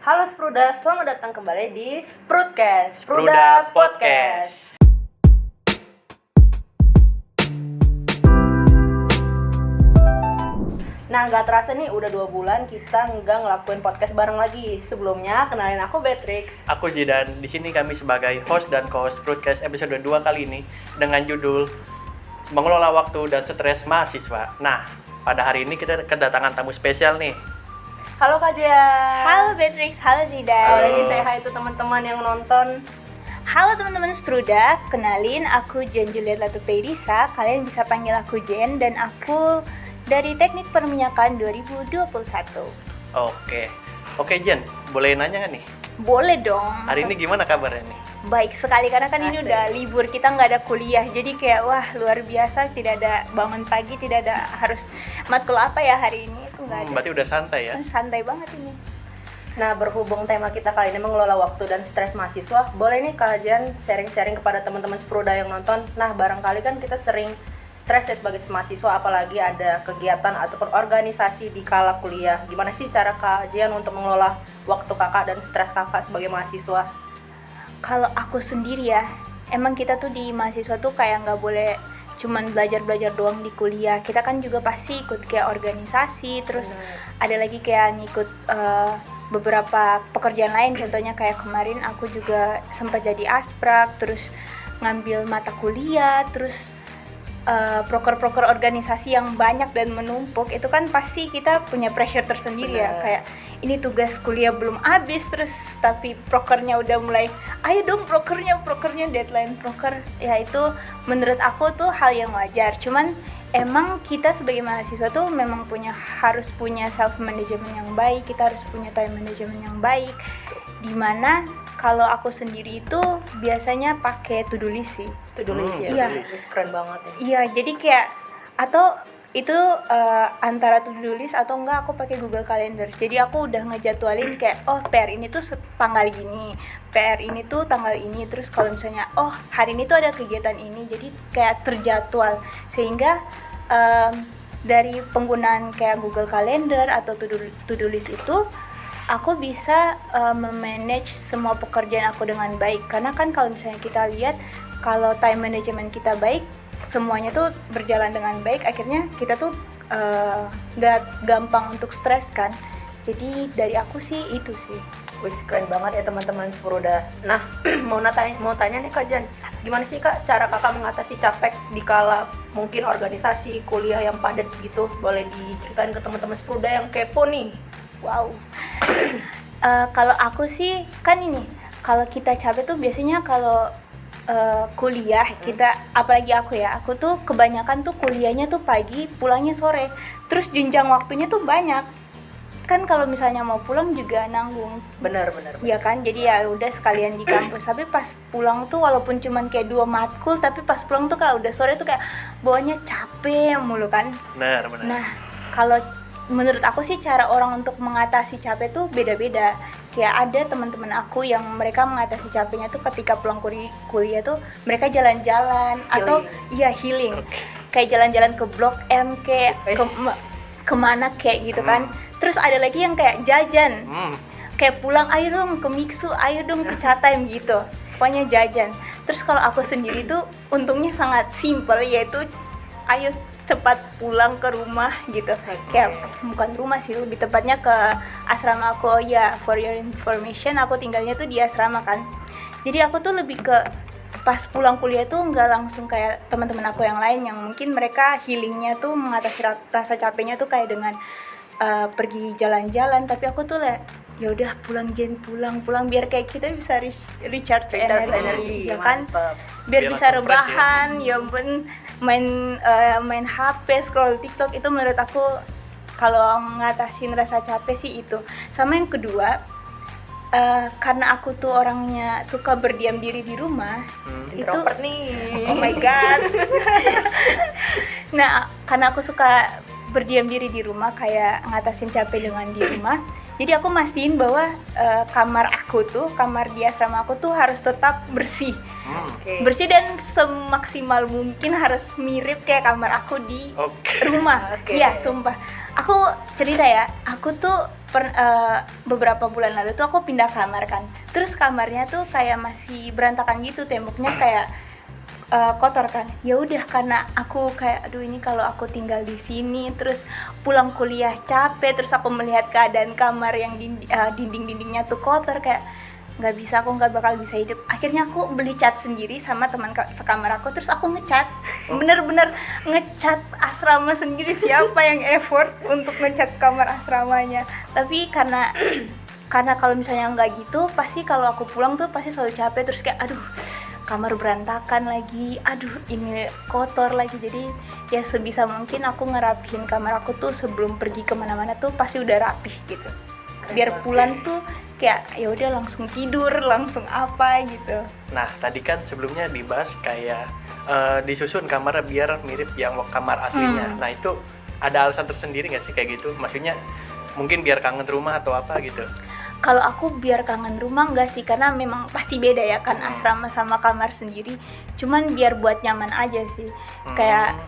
Halo Spruda, selamat datang kembali di Sprudcast, Spruda Podcast. Nah, nggak terasa nih udah 2 bulan kita nggak ngelakuin podcast bareng lagi. Sebelumnya, kenalin aku Beatrix. Aku Jidan. Di sini kami sebagai host dan co-host Broadcast episode 2 kali ini dengan judul Mengelola Waktu dan Stres Mahasiswa. Nah, pada hari ini kita kedatangan tamu spesial nih. Halo Kak Jian. Halo Beatrix, halo Zidan. Boleh nih say hi to teman-teman yang nonton. Halo teman-teman Spruda, kenalin aku Jen Juliet Latupeirisa. Kalian bisa panggil aku Jen dan aku dari Teknik Perminyakan 2021. Oke Jen, boleh nanya nggak nih? Boleh dong. Hari ini gimana kabarnya nih? Baik sekali karena kan ini udah libur, kita nggak ada kuliah. Jadi kayak wah luar biasa, tidak ada bangun pagi, tidak ada harus matkul apa ya hari ini, itu nggak ada. Berarti udah santai ya? Santai banget ini. Nah, berhubung tema kita kali ini mengelola waktu dan stres mahasiswa, boleh nih Kak Jian sharing-sharing kepada teman-teman Spruda yang nonton. Nah, barangkali kan kita sering stres ya sebagai mahasiswa, apalagi ada kegiatan ataupun organisasi di kala kuliah. Gimana sih cara Kak Jian untuk mengelola waktu kakak dan stres kakak sebagai mahasiswa? Kalau aku sendiri ya, emang kita tuh di mahasiswa tuh kayak nggak boleh cuman belajar doang di kuliah. Kita kan juga pasti ikut kayak organisasi, terus ada lagi kayak ngikut beberapa pekerjaan lain. Contohnya kayak kemarin aku juga sempat jadi asprak, terus ngambil mata kuliah, terus proker-proker organisasi yang banyak dan menumpuk. Itu kan pasti kita punya pressure tersendiri. Bener. Ya kayak ini tugas kuliah belum habis, terus tapi prokernya udah mulai ayo dong prokernya deadline proker ya. Itu menurut aku tuh hal yang wajar, cuman emang kita sebagai mahasiswa tuh memang harus punya self management yang baik, kita harus punya time management yang baik, dimana kalau aku sendiri itu biasanya pakai to do list sih. To do list ya. Iya. Keren banget ya. Iya, jadi kayak atau itu antara to do list atau enggak aku pakai Google Calendar. Jadi aku udah ngejadwalin kayak PR ini tuh tanggal gini, PR ini tuh tanggal ini, terus kalau misalnya hari ini tuh ada kegiatan ini, jadi kayak terjadwal sehingga dari penggunaan kayak Google Calendar atau to do list itu aku bisa memanage semua pekerjaan aku dengan baik. Karena kan kalau misalnya kita lihat kalau time management kita baik, semuanya tuh berjalan dengan baik, akhirnya kita tuh gak gampang untuk stres kan. Jadi dari aku sih itu sih. Wih, keren banget ya teman-teman Spruda. Nah, mau tanya nih Kak Jan, gimana sih Kak cara kakak mengatasi capek di kala mungkin organisasi kuliah yang padat gitu? Boleh diceritain ke teman-teman Spruda yang kepo nih. Wow. Kalau aku sih kan ini, kalau kita capek tuh biasanya kalau kuliah kita, apalagi aku tuh kebanyakan tuh kuliahnya tuh pagi, pulangnya sore, terus jenjang waktunya tuh banyak. Kan kalau misalnya mau pulang juga nanggung. Bener. Iya kan, jadi ya udah sekalian di kampus. Tapi pas pulang tuh walaupun cuman kayak 2 matkul, tapi pas pulang tuh kalau udah sore tuh kayak bawanya capek mulu kan. Benar. Nah, kalau menurut aku sih cara orang untuk mengatasi capek tuh beda-beda. Kayak ada teman-teman aku yang mereka mengatasi capeknya tuh ketika pulang kuliah tuh mereka jalan-jalan atau healing. Kayak jalan-jalan ke Blok M kayak kemana kayak gitu kan. Terus ada lagi yang kayak jajan. Kayak pulang ayo dong ke Mixu, ayo dong ke Chatime gitu. Pokoknya jajan. Terus kalau aku sendiri tuh untungnya sangat simple, yaitu ayo cepat pulang ke rumah gitu. Kayak bukan rumah sih, lebih tepatnya ke asrama aku. For your information, aku tinggalnya tuh di asrama kan. Jadi aku tuh lebih ke pas pulang kuliah tuh nggak langsung kayak teman-teman aku yang lain yang mungkin mereka healingnya tuh mengatasi rasa capeknya tuh kayak dengan pergi jalan-jalan. Tapi aku tuh ya udah pulang biar kayak kita bisa recharge energi ya kan, biar bisa rebahan ya ampun. Main HP, scroll TikTok, itu menurut aku kalau ngatasin rasa capek sih itu. Sama yang kedua, karena aku tuh orangnya suka berdiam diri di rumah. Introvert nih. Oh my god. Nah, karena aku suka berdiam diri di rumah, kayak ngatasin capek dengan di rumah, jadi aku mastiin bahwa kamar di asrama aku tuh harus tetap bersih. Bersih dan semaksimal mungkin harus mirip kayak kamar aku di rumah. Iya, sumpah. Aku cerita ya, aku tuh beberapa bulan lalu tuh aku pindah kamar kan, terus kamarnya tuh kayak masih berantakan gitu, temboknya kayak kotor kan. Ya udah, karena aku kayak aduh ini kalau aku tinggal di sini terus pulang kuliah capek, terus aku melihat keadaan kamar yang dinding-dindingnya tuh kotor, kayak nggak bisa, aku nggak bakal bisa hidup. Akhirnya aku beli cat sendiri sama teman sekamar aku, terus aku ngecat, bener-bener ngecat asrama sendiri. Siapa yang effort untuk ngecat kamar asramanya? Tapi karena kalau misalnya nggak gitu, pasti kalau aku pulang tuh pasti selalu capek, terus kayak aduh kamar berantakan lagi, aduh ini kotor lagi. Jadi ya sebisa mungkin aku ngerapihin kamar aku tuh sebelum pergi kemana-mana tuh pasti udah rapih gitu, biar pulang tuh kayak ya udah langsung tidur, langsung apa gitu. Nah, tadi kan sebelumnya dibahas kayak disusun kamarnya biar mirip yang kamar aslinya. Nah, itu ada alasan tersendiri nggak sih kayak gitu? Maksudnya mungkin biar kangen rumah atau apa gitu? Kalau aku biar kangen rumah enggak sih, karena memang pasti beda ya kan asrama sama kamar sendiri. Cuman biar buat nyaman aja sih. Kayak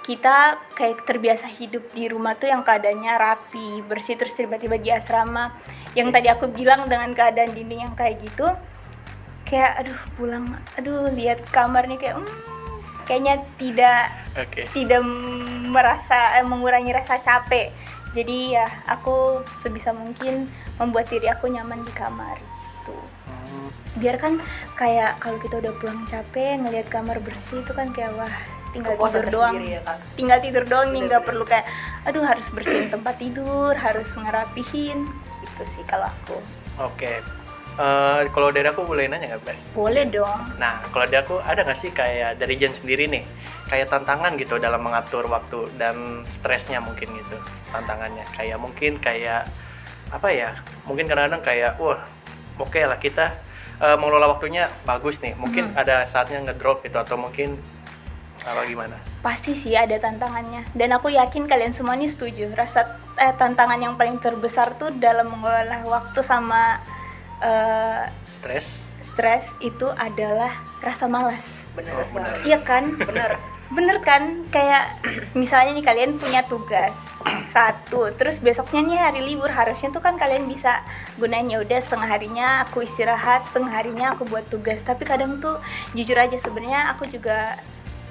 kita kayak terbiasa hidup di rumah tuh yang keadaannya rapi, bersih, terus tiba-tiba di asrama yang tadi aku bilang dengan keadaan dinding yang kayak gitu, kayak aduh pulang, aduh lihat kamar nih kayak kayaknya tidak merasa mengurangi rasa capek. Jadi ya aku sebisa mungkin membuat diri aku nyaman di kamar itu. Biar kan kayak kalau kita udah pulang capek ngelihat kamar bersih itu kan kayak wah tinggal tidur doang, ya, kan? tinggal tidur doang nih, nggak perlu kayak aduh harus bersihin tempat tidur, harus ngerapihin gitu sih kalau aku. Oke. Kalau dari aku boleh nanya nggak, Mbak? Boleh dong. Nah, kalau dari aku ada nggak sih kayak dari Jen sendiri nih, kayak tantangan gitu dalam mengatur waktu dan stresnya mungkin gitu, tantangannya kayak mungkin kayak apa ya? Mungkin kadang-kadang kayak wah oke lah kita mengelola waktunya bagus nih, mungkin ada saatnya ngedrop gitu atau mungkin apa gimana? Pasti sih ada tantangannya, dan aku yakin kalian semua nih setuju. Tantangan yang paling terbesar tuh dalam mengelola waktu sama stres itu adalah rasa malas. Bener. Iya kan? Bener kan? Kayak misalnya nih kalian punya tugas satu, terus besoknya nih hari libur, harusnya tuh kan kalian bisa gunain ya udah setengah harinya aku istirahat, setengah harinya aku buat tugas. Tapi kadang tuh jujur aja sebenarnya aku juga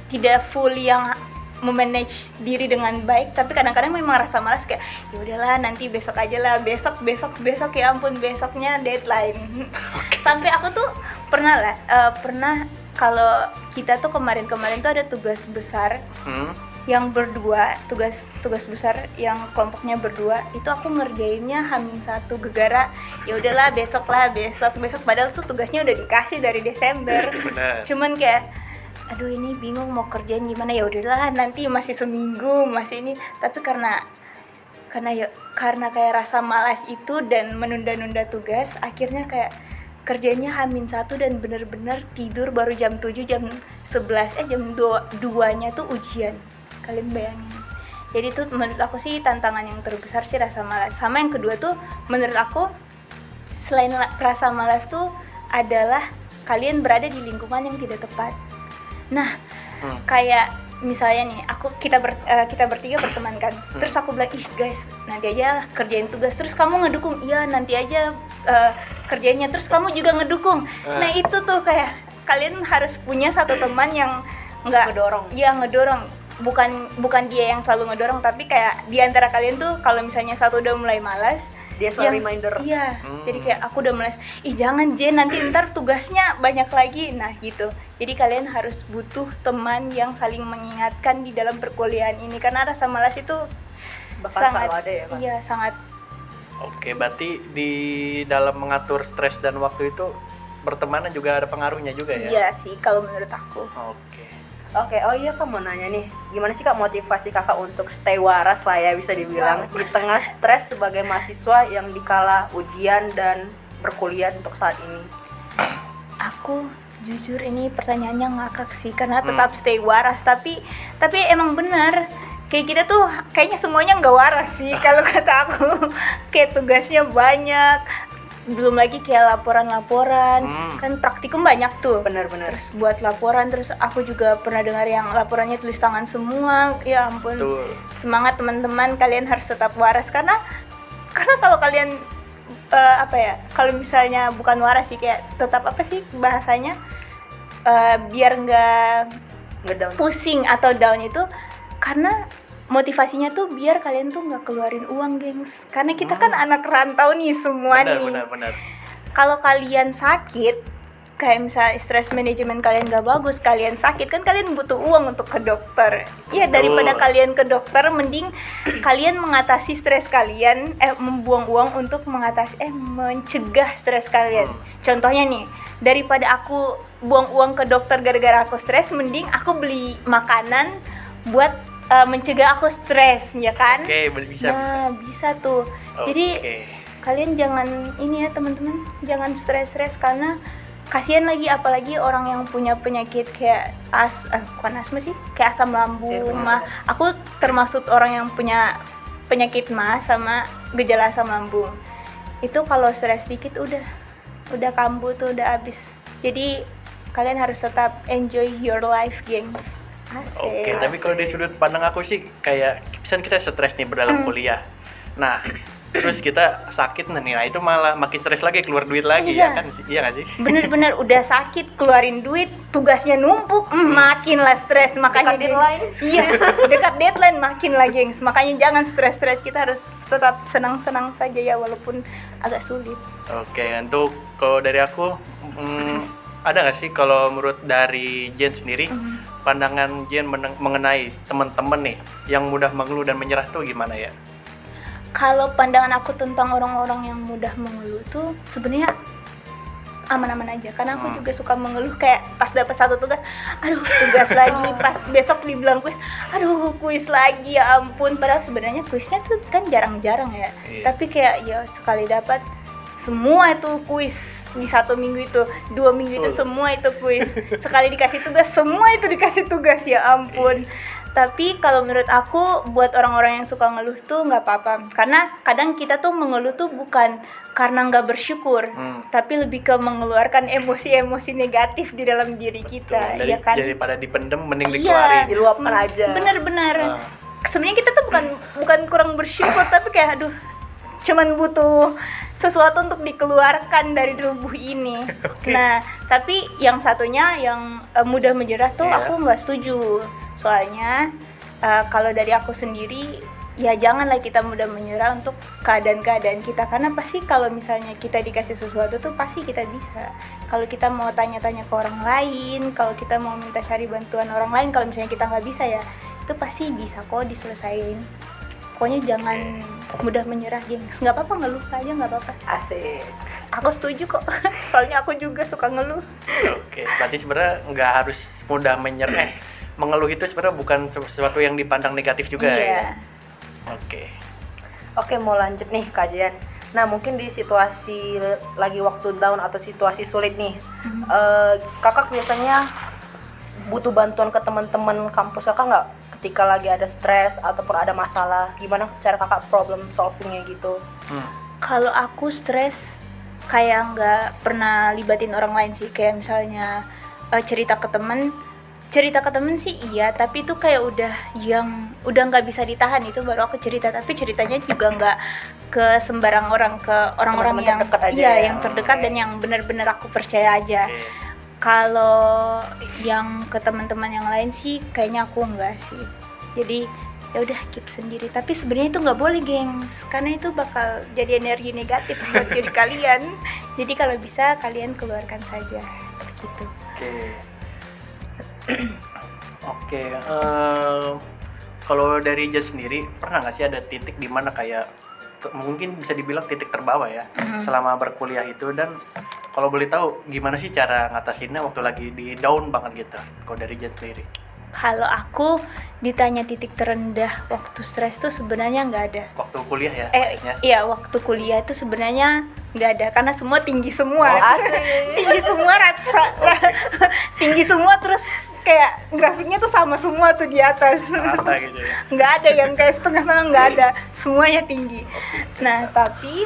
tidak full yang memanage diri dengan baik, tapi kadang-kadang memang rasa malas kayak ya udahlah nanti besok aja lah, besok ya ampun besoknya deadline. Sampai aku tuh pernah kalau kita tuh kemarin tuh ada tugas besar yang berdua, tugas besar yang kelompoknya berdua, itu aku ngerjainnya H-1 gegara ya udahlah besok padahal tuh tugasnya udah dikasih dari Desember. Cuman kayak aduh ini bingung mau kerjain gimana, ya udahlah nanti masih seminggu masih ini. Tapi karena kayak rasa malas itu dan menunda-nunda tugas, akhirnya kayak kerjanya H-1 dan bener-bener tidur baru jam 7, jam 11, jam 2-nya tuh ujian. Kalian bayangin. Jadi itu menurut aku sih tantangan yang terbesar sih rasa malas. Sama yang kedua tuh menurut aku selain rasa malas tuh adalah kalian berada di lingkungan yang tidak tepat. Nah, kayak misalnya nih, kita bertiga berteman kan. Terus aku bilang, "Ih, guys, nanti aja kerjain tugas." Terus kamu ngedukung, "Iya, nanti aja kerjainnya." Terus kamu juga ngedukung. Nah, itu tuh kayak kalian harus punya satu teman yang ngedorong. Bukan dia yang selalu ngedorong, tapi kayak di antara kalian tuh kalau misalnya satu udah mulai malas, dia selalu reminder. Iya, jadi kayak aku udah malas, jangan Jen, nanti ntar tugasnya banyak lagi. Nah gitu, jadi kalian harus butuh teman yang saling mengingatkan di dalam perkuliahan ini, karena rasa malas itu sangat selalu ada ya, Pak? Iya, sangat. Oke, berarti di dalam mengatur stres dan waktu itu pertemanan juga ada pengaruhnya juga ya? Iya sih, kalau menurut aku. Oke, oh iya Kak, mau nanya nih, gimana sih Kak motivasi Kakak untuk stay waras lah ya bisa dibilang di tengah stres sebagai mahasiswa yang dikala ujian dan berkuliah untuk saat ini? Aku jujur ini pertanyaannya ngakak sih, karena tetap stay waras, tapi emang benar kayak kita tuh kayaknya semuanya nggak waras sih kalau kata aku. Kayak tugasnya banyak, belum lagi kayak laporan kan praktikum banyak tuh. Benar-benar. Terus buat laporan, terus aku juga pernah dengar yang laporannya tulis tangan semua. Ya ampun. Betul. Semangat teman-teman, kalian harus tetap waras, karena karena kalau kalian kalau misalnya bukan waras sih, kayak tetap apa sih bahasanya, biar nggak Ngedown. pusing atau down itu, karena motivasinya tuh biar kalian tuh nggak keluarin uang, gengs, karena kita kan anak rantau nih semua nih. Benar. Kalau kalian sakit, kayak misalnya stress management kalian gak bagus, kalian sakit, kan kalian butuh uang untuk ke dokter. Iya, daripada kalian ke dokter, mending kalian mengatasi stres kalian, membuang uang untuk mencegah stres kalian. Contohnya nih, daripada aku buang uang ke dokter gara-gara aku stres, mending aku beli makanan buat mencegah aku stres, ya kan? Oke, bisa. Bisa tuh. Jadi kalian jangan ini ya teman-teman, jangan stres-stres, karena kasihan lagi, apalagi orang yang punya penyakit kayak bukan asma sih, kayak asam lambung, mah. Aku termasuk orang yang punya penyakit mah sama gejala asam lambung. Itu kalau stres dikit udah kambuh tuh, udah habis. Jadi kalian harus tetap enjoy your life, gengs. Asik. Oke, tapi kalau dari sudut pandang aku sih kayak misalnya kita stres nih dalam kuliah. Nah, terus kita sakit nih, nah itu malah makin stres lagi, keluar duit lagi. Iya. Ya kan? Iya nggak sih? Bener-bener udah sakit keluarin duit, tugasnya numpuk, makin lah stres. Makanya Dekat deadline. Iya, dekat deadline makin lah, gengs. Makanya jangan stres-stres, kita harus tetap senang-senang saja ya, walaupun agak sulit. Oke, untuk kalau dari aku ada nggak sih kalau menurut dari Jen sendiri, pandangan Jen mengenai teman-teman nih yang mudah mengeluh dan menyerah tuh gimana ya? Kalau pandangan aku tentang orang-orang yang mudah mengeluh tuh sebenarnya aman-aman aja, karena aku juga suka mengeluh, kayak pas dapat satu tugas, aduh tugas lagi, pas besok dibilang kuis, aduh kuis lagi, ya ampun. Padahal sebenarnya kuisnya tuh kan jarang-jarang ya, tapi kayak ya sekali dapat semua itu kuis, di 1 minggu itu, 2 minggu itu semua itu kuis, sekali dikasih tugas semua itu dikasih tugas, ya ampun. Tapi kalau menurut aku, buat orang-orang yang suka ngeluh tuh nggak apa-apa, karena kadang kita tuh mengeluh tuh bukan karena nggak bersyukur, tapi lebih ke mengeluarkan emosi-emosi negatif di dalam diri kita. Dari, ya kan? daripada dipendem mending Iya. dikeluarin. Diluapkan aja. Bener-bener. Sebenarnya kita tuh bukan kurang bersyukur, tapi kayak aduh, cuman butuh sesuatu untuk dikeluarkan dari tubuh ini. Nah, tapi yang satunya yang mudah menyerah tuh aku nggak setuju. Soalnya kalau dari aku sendiri, ya janganlah kita mudah menyerah untuk keadaan-keadaan kita, karena pasti kalau misalnya kita dikasih sesuatu tuh pasti kita bisa. Kalau kita mau tanya-tanya ke orang lain, kalau kita mau minta cari bantuan orang lain, kalau misalnya kita nggak bisa ya, itu pasti bisa kok diselesain. Pokoknya jangan mudah menyerah, gengs. Nggak apa-apa ngeluh aja, nggak apa-apa. Asik. Aku setuju kok, soalnya aku juga suka ngeluh. Oke, berarti sebenarnya nggak harus mudah menyerah. Mengeluh itu sebenarnya bukan sesuatu yang dipandang negatif juga ya. Oke, mau lanjut nih kajian. Nah, mungkin di situasi lagi waktu down atau situasi sulit nih, kakak biasanya butuh bantuan ke teman-teman kampus kakak nggak? Ketika lagi ada stres ataupun ada masalah, gimana cara kakak problem solvingnya gitu? Kalau aku stres kayak nggak pernah libatin orang lain sih, kayak misalnya cerita ke temen sih iya, tapi itu kayak udah nggak bisa ditahan, itu baru aku cerita. Tapi ceritanya juga nggak ke sembarang orang, ke orang-orang yang yang terdekat dan yang benar-benar aku percaya aja. Kalau yang ke teman-teman yang lain sih kayaknya aku enggak sih. Jadi ya udah keep sendiri. Tapi sebenarnya itu nggak boleh, gengs, karena itu bakal jadi energi negatif buat diri kalian. Jadi kalau bisa kalian keluarkan saja gitu. Oke. Kalau dari Jas sendiri, pernah nggak sih ada titik di mana kayak mungkin bisa dibilang titik terbawah ya selama berkuliah itu, dan kalau boleh tahu gimana sih cara ngatasinnya waktu lagi di down banget gitu? Kalau dari Jas sendiri? Kalau aku ditanya titik terendah waktu stres tuh sebenarnya nggak ada. Waktu kuliah ya? Iya, waktu kuliah itu sebenarnya nggak ada, karena semua tinggi semua. Tinggi semua rata. Tinggi semua, terus kayak grafiknya tuh sama semua tuh di atas. Rata gitu ya? Nggak ada yang kayak setengah-setengah, nggak ada. Semuanya tinggi. Nah, tapi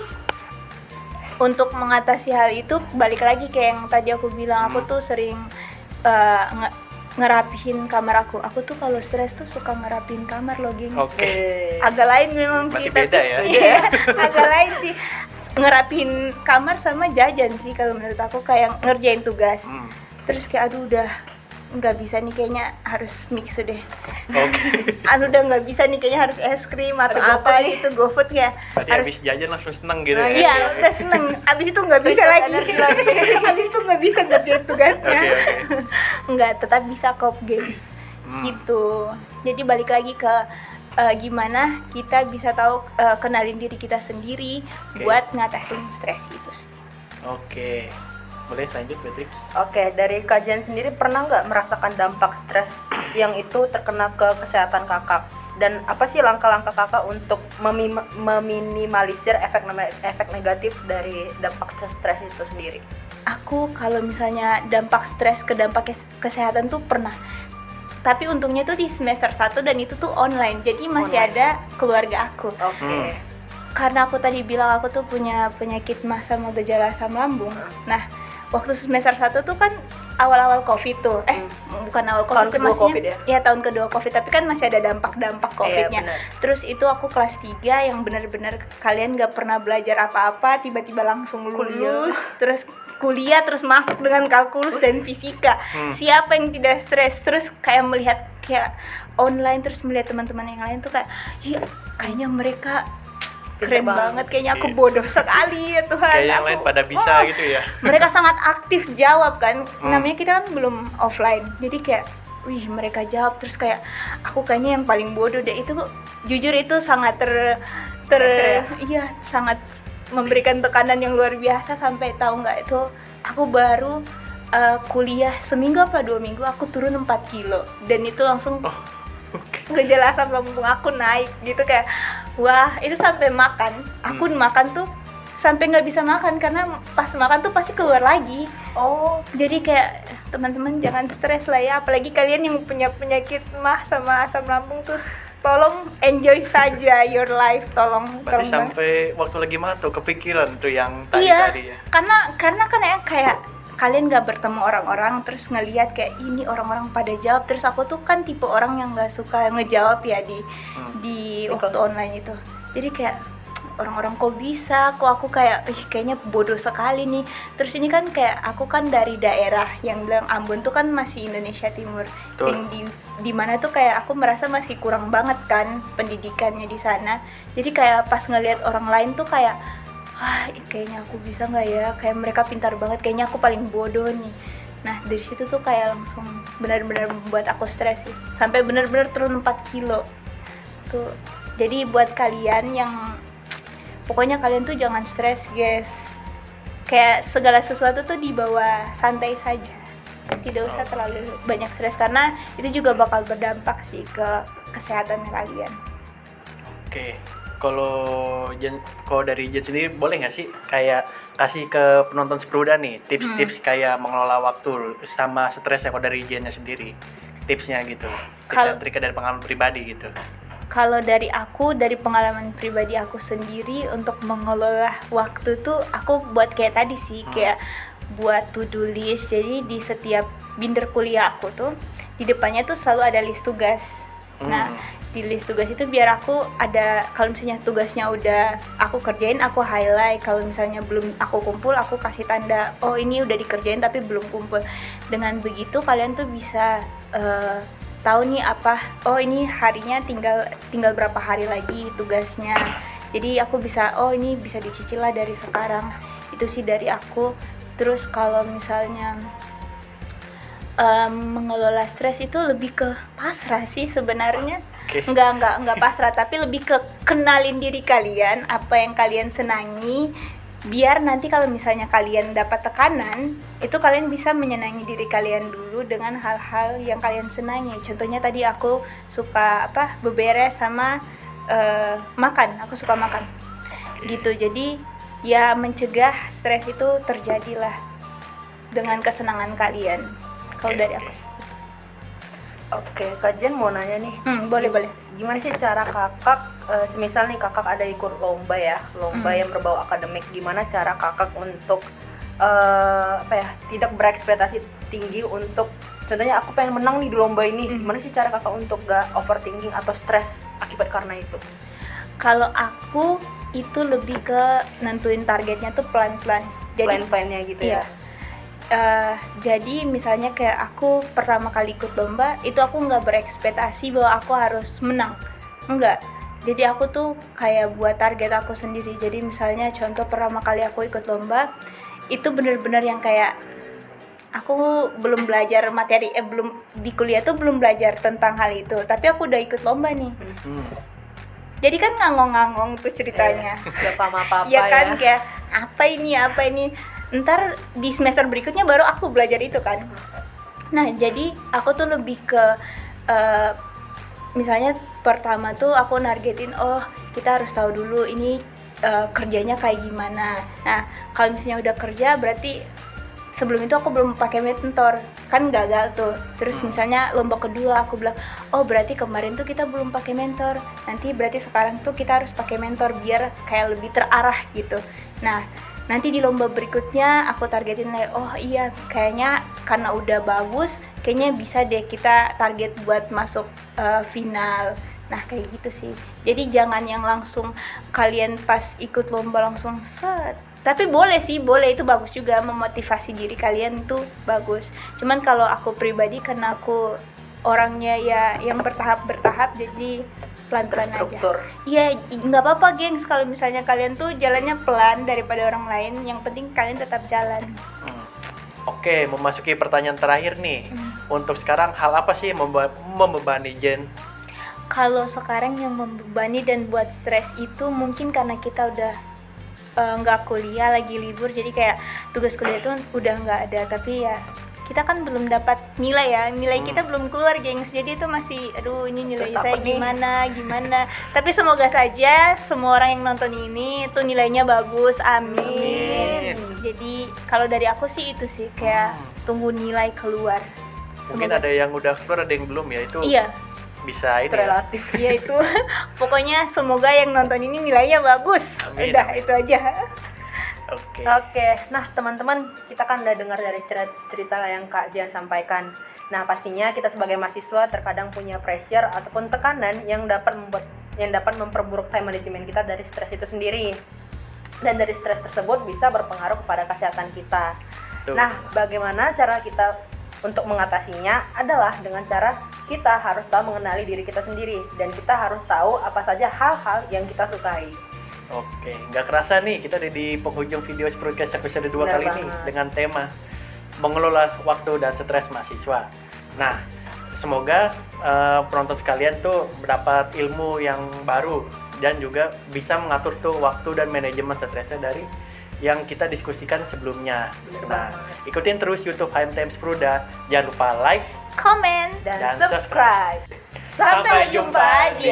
untuk mengatasi hal itu balik lagi kayak yang tadi aku bilang, aku tuh sering ngerapihin kamar aku. Aku tuh kalau stres tuh suka ngerapihin kamar loh, geng. Oke. Agak lain memang Berarti sih. beda ya? Iya, agak lain sih. Ngerapihin kamar sama jajan sih kalau menurut aku, kayak ngerjain tugas. Terus kayak aduh udah nggak bisa nih, kayaknya harus mixu deh. Oke. Aduh udah nggak bisa nih, kayaknya harus es krim atau Ada apa GoFood nih. gitu, GoFood ya. Berarti Harus habis jajan langsung seneng gitu. Nah, ya? iya, udah seneng. Abis itu nggak bisa Bisa lagi. energi lagi. Abis itu nggak bisa ngerjain tugasnya. Oke. Nggak, tetap bisa kok, guys. Gitu. Jadi balik lagi ke gimana kita bisa tahu kenalin diri kita sendiri Oke. buat ngatasin stres itu sih. Oke. Boleh lanjut, Beatrix? Oke, dari kajian sendiri pernah nggak merasakan dampak stres yang itu terkena ke kesehatan kakak? Dan apa sih langkah-langkah kakak untuk meminimalisir efek negatif dari dampak stres itu sendiri? Aku kalau misalnya dampak stres ke dampak kesehatan tuh pernah. Tapi untungnya tuh di semester 1 dan itu tuh online. Jadi masih Online. ada keluarga aku. Oke. Karena aku tadi bilang aku tuh punya penyakit MAS sama gejala asam lambung. Nah, waktu semester 1 tuh kan awal-awal Covid tuh. Bukan awal Tahun Covid, kedua maksudnya Covid ya? Iya, tahun kedua Covid, tapi kan masih ada dampak-dampak Covidnya. benar. Terus itu aku kelas 3 yang benar-benar kalian gak pernah belajar apa-apa, tiba-tiba langsung lulus, terus kuliah, terus masuk dengan kalkulus dan fisika. Siapa yang tidak stres? Terus kayak melihat kayak online, terus melihat teman-teman yang lain tuh kayak, ya kayaknya mereka keren Pinter banget, kayaknya aku Iya. bodoh sekali ya Tuhan. Kayak yang Aku- lain pada bisa Oh, gitu ya. mereka sangat aktif jawab kan. Namanya kita kan belum offline, jadi kayak wih mereka jawab, terus kayak aku kayaknya yang paling bodoh deh. Itu jujur itu sangat Pressure ya? iya, sangat memberikan tekanan yang luar biasa. Sampai tahu nggak itu aku baru kuliah seminggu apa 2 minggu aku turun 4 kilo, dan itu langsung Oke. gejala asam lambung aku naik gitu. Kayak wah, itu sampai makan aku makan tuh sampai nggak bisa makan, karena pas makan tuh pasti keluar lagi. Oh, Jadi kayak teman-teman jangan stres lah ya, apalagi kalian yang punya penyakit MAH sama asam lambung, terus tolong enjoy saja your life, tolong Berarti banget. sampai waktu lagi tuh kepikiran tuh yang Iya, tadi ya. karena kan ya kayak kalian gak bertemu orang-orang, terus ngelihat kayak ini orang-orang pada jawab, terus aku tuh kan tipe orang yang gak suka ngejawab ya di waktu online itu. Jadi kayak orang-orang kok bisa, kok aku kayak kayaknya bodoh sekali nih. Terus ini kan kayak aku kan dari daerah yang bilang Ambon tuh kan masih Indonesia Timur, Betul. yang di mana tuh kayak aku merasa masih kurang banget kan pendidikannya di sana. Jadi kayak pas ngelihat orang lain tuh kayak wah, kayaknya aku bisa nggak ya? Kayak mereka pintar banget, kayaknya aku paling bodoh nih. Nah, dari situ tuh kayak langsung benar-benar membuat aku stres sih. Sampai benar-benar turun 4 kilo. Tuh. Jadi buat kalian yang pokoknya kalian tuh jangan stres, guys. Kayak segala sesuatu tuh dibawa santai saja. Tidak usah terlalu banyak stres, karena itu juga bakal berdampak sih ke kesehatan kalian. Oke. Kalau dari Jen sendiri boleh nggak sih kayak kasih ke penonton Sepruda nih tips-tips kayak mengelola waktu sama stresnya kalau dari Jennya sendiri, tipsnya gitu, tips Kal- dan triknya dari pengalaman pribadi gitu. Kalau dari aku, dari pengalaman pribadi aku sendiri untuk mengelola waktu tuh aku buat kayak tadi sih, kayak buat to-do list. Jadi di setiap binder kuliah aku tuh di depannya tuh selalu ada list tugas. Nah, di list tugas itu biar aku ada, kalau misalnya tugasnya udah aku kerjain, aku highlight. Kalau misalnya belum aku kumpul, aku kasih tanda, oh ini udah dikerjain tapi belum kumpul. Dengan begitu kalian tuh bisa tahu nih apa, oh ini harinya tinggal berapa hari lagi tugasnya. Jadi aku bisa, oh ini bisa dicicil lah dari sekarang. Itu sih dari aku. Terus kalau misalnya mengelola stres itu lebih ke pasrah sih sebenarnya. Oke. Enggak pasrah, tapi lebih ke kenalin diri kalian, apa yang kalian senangi, biar nanti kalau misalnya kalian dapat tekanan, itu kalian bisa menyenangi diri kalian dulu dengan hal-hal yang kalian senangi. Contohnya tadi aku suka beberes sama makan, aku suka makan. Gitu. Jadi ya mencegah stres itu terjadilah dengan kesenangan kalian. Kalau dari aku sih. oke. Kajian mau nanya nih. Boleh. Gimana sih cara kakak, semisal nih kakak ada ikut lomba ya, lomba yang berbau akademik, gimana cara kakak untuk tidak berekspektasi tinggi untuk Contohnya aku pengen menang nih di lomba ini. Gimana sih cara kakak untuk gak overthinking atau stres akibat karena itu? Kalau aku itu lebih ke nentuin targetnya tuh pelan-pelan. Jadi Plan-plannya gitu iya. ya. Jadi misalnya kayak aku pertama kali ikut lomba itu aku nggak berekspektasi bahwa aku harus menang, enggak. Jadi aku tuh kayak buat target aku sendiri. Jadi misalnya contoh pertama kali aku ikut lomba itu bener-bener yang kayak aku belum belajar materi, belum di kuliah tuh belum belajar tentang hal itu, tapi aku udah ikut lomba nih. Jadi kan ngangong-ngangong tuh ceritanya. Gak paham apa-apa Ya kan, kayak apa ini ntar di semester berikutnya baru aku belajar itu kan. Nah jadi aku tuh lebih ke misalnya pertama tuh aku nargetin, oh kita harus tahu dulu ini kerjanya kayak gimana. Nah kalau misalnya udah kerja berarti sebelum itu aku belum pakai mentor, kan gagal tuh. Terus misalnya lomba kedua aku bilang, oh berarti kemarin tuh kita belum pakai mentor, nanti berarti sekarang tuh kita harus pakai mentor biar kayak lebih terarah gitu. Nah nanti di lomba berikutnya aku targetin lagi, oh iya kayaknya karena udah bagus, kayaknya bisa deh kita target buat masuk final. Nah kayak gitu sih. Jadi jangan yang langsung kalian pas ikut lomba langsung set. Tapi boleh sih, boleh, itu bagus juga, memotivasi diri kalian tuh bagus. Cuman kalau aku pribadi karena aku orangnya ya yang bertahap jadi pelan-pelan aja. Terstruktur. Iya, nggak apa-apa gengs kalau misalnya kalian tuh jalannya pelan daripada orang lain. Yang penting kalian tetap jalan. Oke, memasuki pertanyaan terakhir nih. Untuk sekarang hal apa sih yang membebani Jen? Kalau sekarang yang membebani dan buat stres itu mungkin karena kita udah nggak kuliah, lagi libur, jadi kayak tugas kuliah itu udah nggak ada. Tapi ya kita kan belum dapat nilai kita belum keluar gengs, jadi itu masih aduh ini nilai Terus saya apa nih? gimana. Tapi semoga saja semua orang yang nonton ini tuh nilainya bagus, amin. Jadi kalau dari aku sih itu sih kayak tunggu nilai keluar. Mungkin ada yang udah keluar, ada yang belum ya, itu Iya. bisa ini ya. Relatif. Ya itu pokoknya semoga yang nonton ini nilainya bagus. Amin, Udah amin. itu aja. Oke. Oke, nah teman-teman, kita kan udah dengar dari cerita yang Kak Jian sampaikan. Nah pastinya kita sebagai mahasiswa terkadang punya pressure ataupun tekanan yang dapat memperburuk time management kita dari stres itu sendiri. Dan dari stres tersebut bisa berpengaruh kepada kesehatan kita. Tuh. Nah, bagaimana cara kita untuk mengatasinya adalah dengan cara kita harus tahu mengenali diri kita sendiri dan kita harus tahu apa saja hal-hal yang kita sukai. Oke, nggak kerasa nih kita ada di penghujung video Sproutcast episode 2 Benar kali ini banget. dengan tema mengelola waktu dan stres mahasiswa. Nah, semoga penonton sekalian tuh mendapat ilmu yang baru dan juga bisa mengatur tuh waktu dan manajemen stresnya dari yang kita diskusikan sebelumnya. Nah, ikutin terus YouTube HMTM Spruda. Jangan lupa like, Komen Dan Dan subscribe. Sampai jumpa di